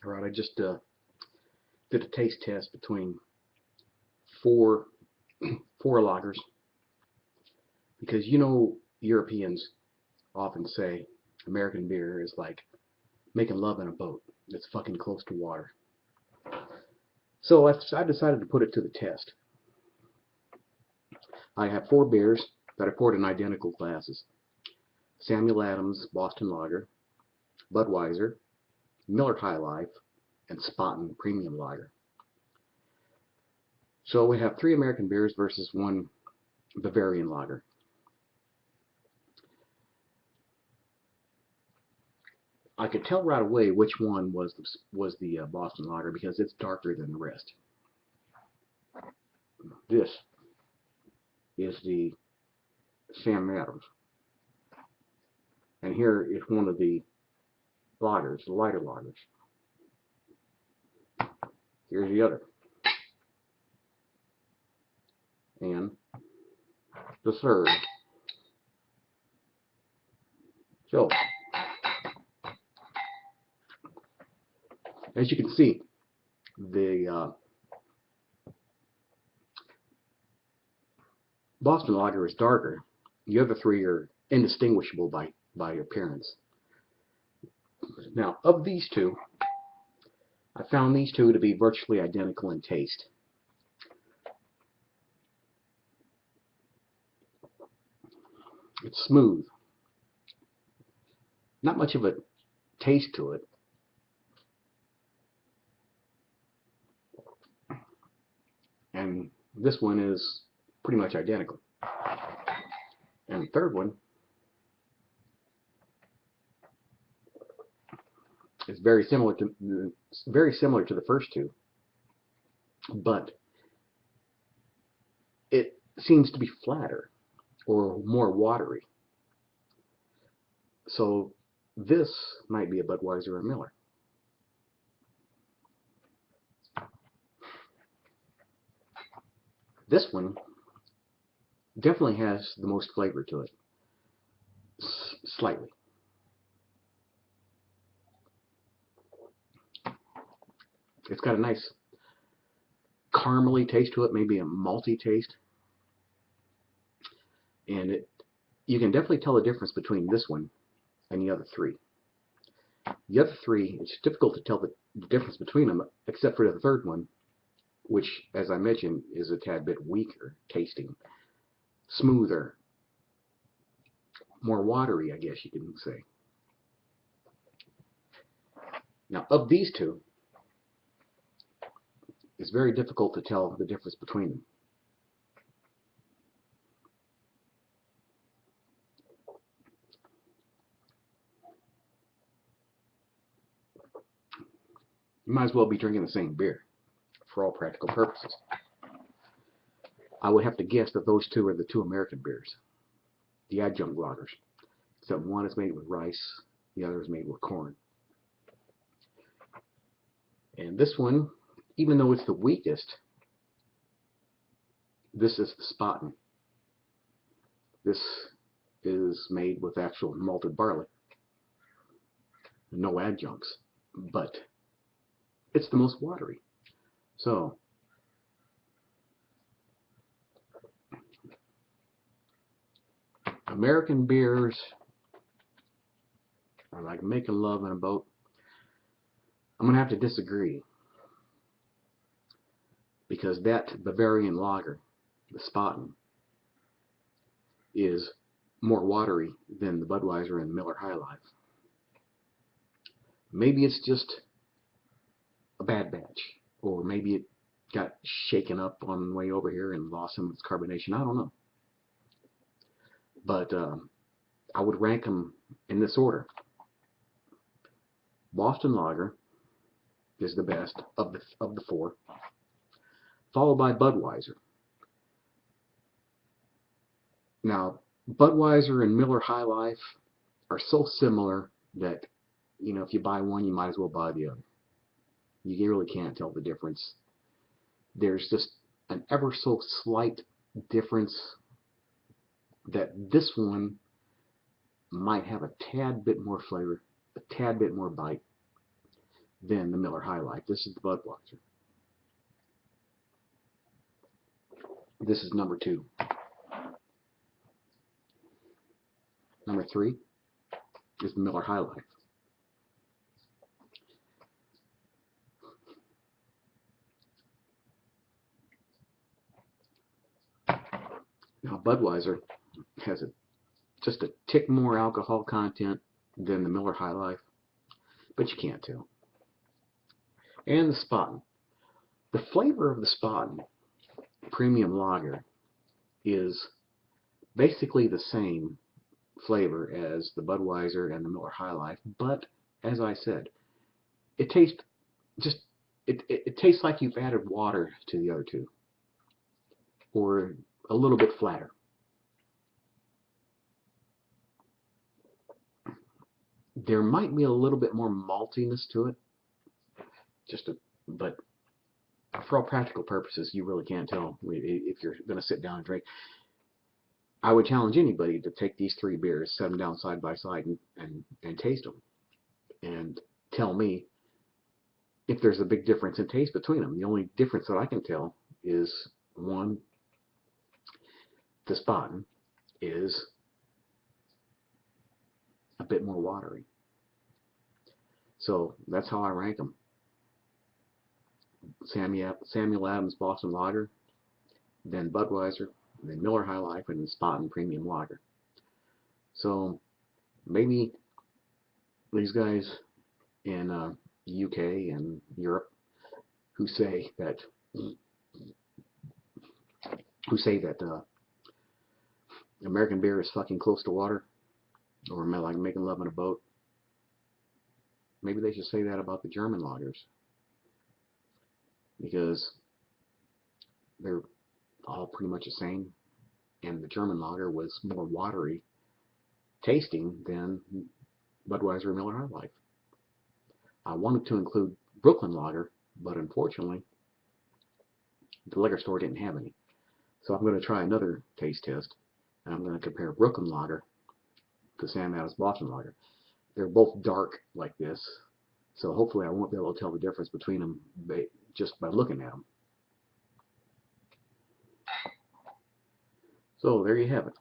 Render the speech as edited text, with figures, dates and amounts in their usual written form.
Alright, I just did a taste test between four lagers, because Europeans often say American beer is like making love in a boat that's fucking close to water. So I decided to put it to the test. I have four beers that I poured in identical glasses: Samuel Adams Boston Lager, Budweiser, Miller High Life, and Spaten Premium Lager. So we have three American beers versus one Bavarian lager. I could tell right away which one was the Boston Lager because it's darker than the rest. This is the Sam Adams, and here is one of the lagers, the lighter lagers. Here's the other, and the third. So, as you can see, the Boston Lager is darker. The other three are indistinguishable by appearance. Now, of these two, I found these two to be virtually identical in taste. It's smooth. Not much of a taste to it. And this one is pretty much identical. And the third one is very similar to the first two, but it seems to be flatter or more watery. So this might be a Budweiser or Miller. This one definitely has the most flavor to it, slightly. It's got a nice caramely taste to it, maybe a malty taste, and you can definitely tell the difference between this one and the other three. The other three, it's difficult to tell the difference between them, except for the third one, which, as I mentioned, is a tad bit weaker tasting, smoother, more watery, I guess you can say. Now, of these two, it's very difficult to tell the difference between them. You might as well be drinking the same beer for all practical purposes. I would have to guess that those two are the two American beers, the adjunct lagers, except one is made with rice, the other is made with corn. And this one, even though it's the weakest, this is the Spaten. This is made with actual malted barley, no adjuncts, but it's the most watery. So, American beers are like making love in a boat. I'm going to have to disagree, because that Bavarian lager, the Spaten, is more watery than the Budweiser and Miller High Life. Maybe it's just a bad batch, or maybe it got shaken up on the way over here and lost some of its carbonation. I don't know. But I would rank them in this order. Boston Lager is the best of the four, followed by Budweiser. Now, Budweiser and Miller High Life are so similar that, if you buy one, you might as well buy the other. You really can't tell the difference. There's just an ever so slight difference that this one might have a tad bit more flavor, a tad bit more bite. than the Miller High Life. This is the Budweiser. This is number 2. Number 3 is the Miller High Life. Now Budweiser has just a tick more alcohol content than the Miller High Life, but you can't tell. And the Spaten. The flavor of the Spaten premium lager is basically the same flavor as the Budweiser and the Miller High Life, but as I said, it tastes just it tastes like you've added water to the other two, or a little bit flatter. There might be a little bit more maltiness to it, but for all practical purposes, you really can't tell if you're going to sit down and drink. I would challenge anybody to take these 3 beers, set them down side by side, and taste them, and tell me if there's a big difference in taste between them. The only difference that I can tell is, one, the Spaten is a bit more watery. So that's how I rank them. Samuel Adams Boston Lager, then Budweiser, then Miller High Life, and then Spaten Premium Lager. So maybe these guys in the UK and Europe who say that American beer is fucking close to water, or like making love in a boat, maybe they should say that about the German lagers, because they're all pretty much the same, and the German lager was more watery tasting than Budweiser and Miller High Life. I wanted to include Brooklyn Lager, but unfortunately the liquor store didn't have any. So I'm going to try another taste test, and I'm going to compare Brooklyn Lager to Sam Adams Boston Lager. They're both dark like this, so hopefully I won't be able to tell the difference between them just by looking at them. So there you have it.